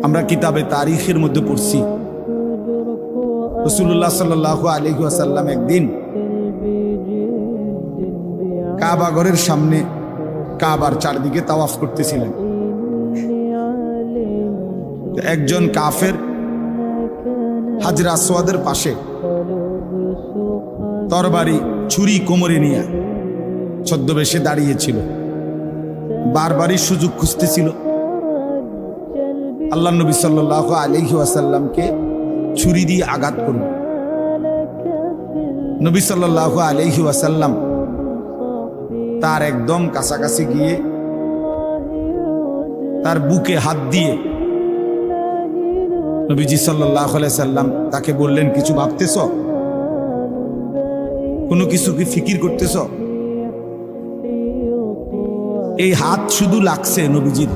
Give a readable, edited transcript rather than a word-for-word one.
আমরা কিতাবে তারিখের মধ্যে পড়ছি রাসূলুল্লাহ সাল্লাল্লাহু আলাইহি ওয়াসাল্লাম একদিন কাবা ঘরের সামনে কাবার চারদিকে তাওয়াফ করতেছিলেন। একজন কাফের হাজরে আসওয়াদের পাশে তরবারি ছুরি কোমরে নিয়ে ছদ্মবেশে দাঁড়িয়েছিল, বারবারই সুযোগ খুঁজতেছিল আল্লাহ নবী সাল্লাল্লাহু আলাইহি ওয়াসাল্লামকে ছুরি দিয়ে আঘাত করবে। নবী সাল্লাল্লাহু আলাইহি ওয়াসাল্লাম তার একদম কাছাকাছি গিয়ে তার বুকে হাত দিয়ে নবীজি সাল্লাল্লাহু আলাইহি সাল্লাম তাকে বললেন, কিছু ভাবতেছ? কোনো কিছু কি ফিকির করতেছ? এই হাত শুধু লাগছে নবীজির,